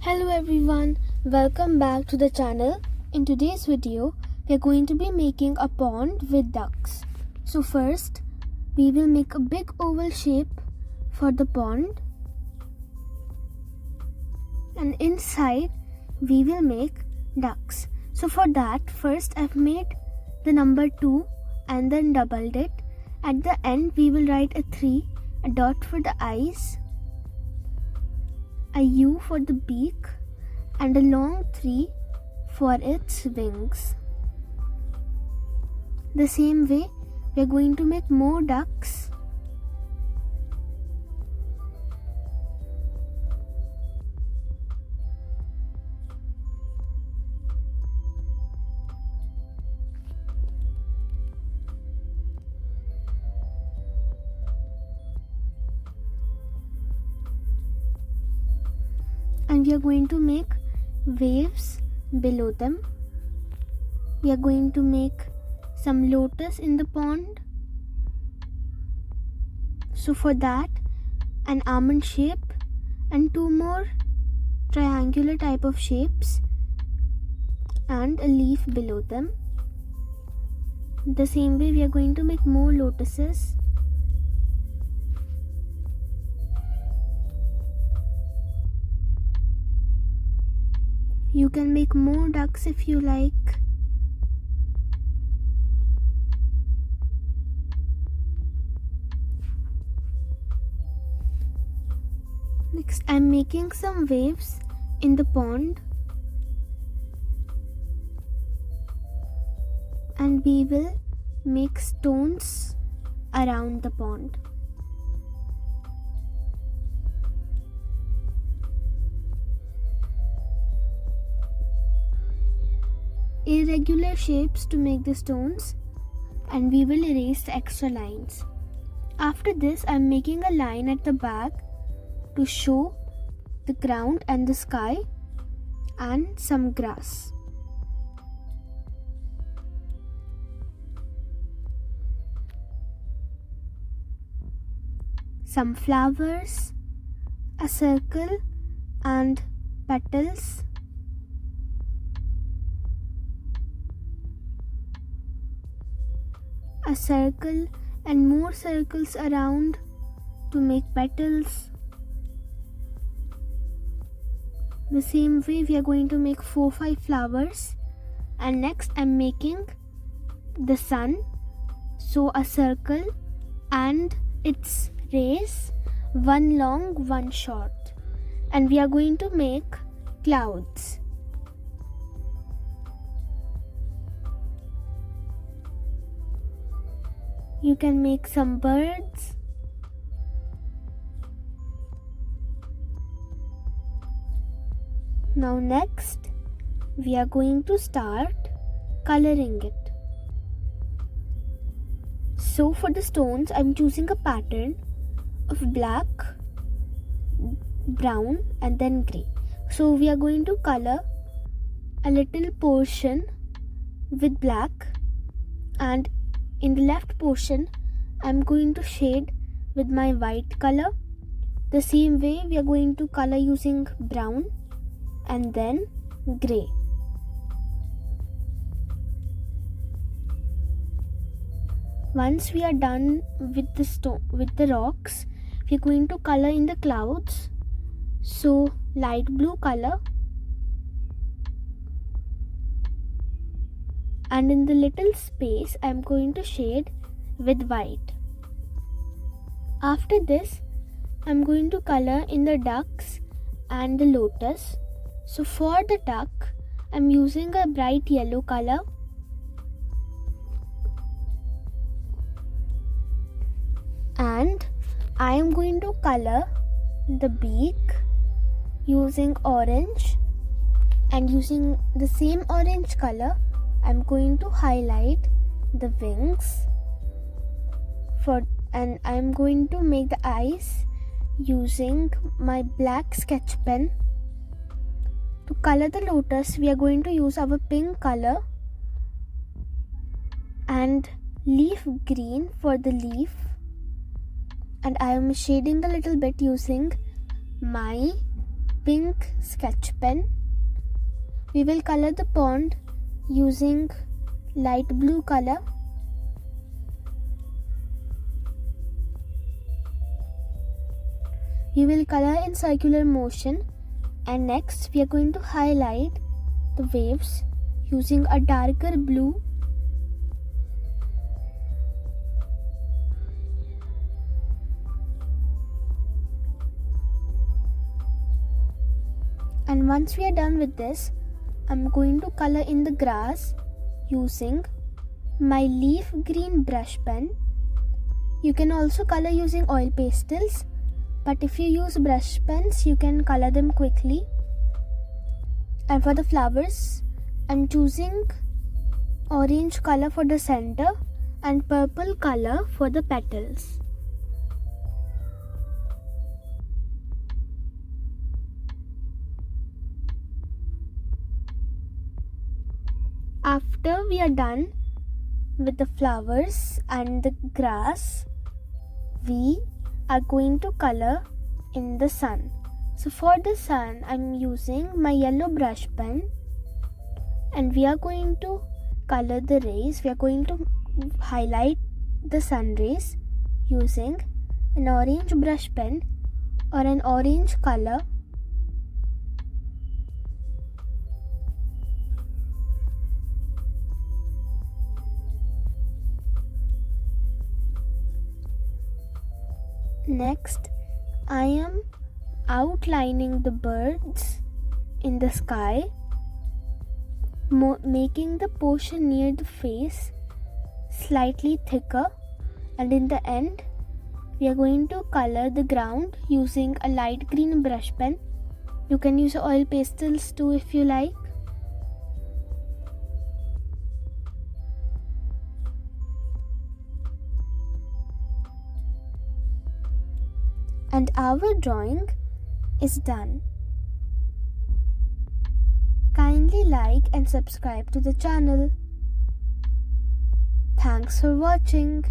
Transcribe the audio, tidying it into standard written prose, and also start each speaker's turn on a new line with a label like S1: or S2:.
S1: Hello everyone, welcome back to the channel. In today's video, we are going to be making a pond with ducks. So first, we will make a big oval shape for the pond. And inside, we will make ducks. So for that, first I've made the number 2 and then doubled it. At the end, we will write a 3, a dot for the eyes, a U for the beak, and a long 3 for its wings. The same way, we are going to make more ducks. And we are going to make waves below them. We are going to make some lotus in the pond. So for that, an almond shape and 2 more triangular type of shapes and a leaf below them. The same way, we are going to make more lotuses. You can make more ducks if you like. Next, I'm making some waves in the pond. And we will make stones around the pond. Irregular shapes to make the stones, and we will erase the extra lines. After this, I am making a line at the back to show the ground and the sky and some grass. Some flowers, a circle and petals. A circle and more circles around to make petals. The same way, we are going to make 4-5 flowers. And next, I'm making the sun. So a circle and its rays, one long, one short. And we are going to make clouds. You can make some birds. Now next, we are going to start coloring it. So for the stones, I'm choosing a pattern of black, brown and then grey. So we are going to color a little portion with black, and in the left portion, I'm going to shade with my white color. The same way, we are going to color using brown and then grey. Once we are done with the rocks, we are going to color in the clouds. So light blue color. And in the little space, I am going to shade with white. After this, I am going to color in the ducks and the lotus. So for the duck, I am using a bright yellow color. And I am going to color the beak using orange, and using the same orange color, I'm going to highlight the wings and I'm going to make the eyes using my black sketch pen. To color the lotus, we are going to use our pink color and leaf green for the leaf, and I am shading a little bit using my pink sketch pen. We will color the pond using light blue color. We will color in circular motion, and next we are going to highlight the waves using a darker blue. And once we are done with this, I'm going to color in the grass using my leaf green brush pen. You can also color using oil pastels, but if you use brush pens, you can color them quickly. And for the flowers, I'm choosing orange color for the center and purple color for the petals. After we are done with the flowers and the grass, we are going to color in the sun. So for the sun, I'm using my yellow brush pen, and we are going to color the rays. We are going to highlight the sun rays using an orange brush pen or an orange color. Next, I am outlining the birds in the sky, making the portion near the face slightly thicker, and in the end, we are going to color the ground using a light green brush pen. You can use oil pastels too if you like. And our drawing is done. Kindly like and subscribe to the channel. Thanks for watching.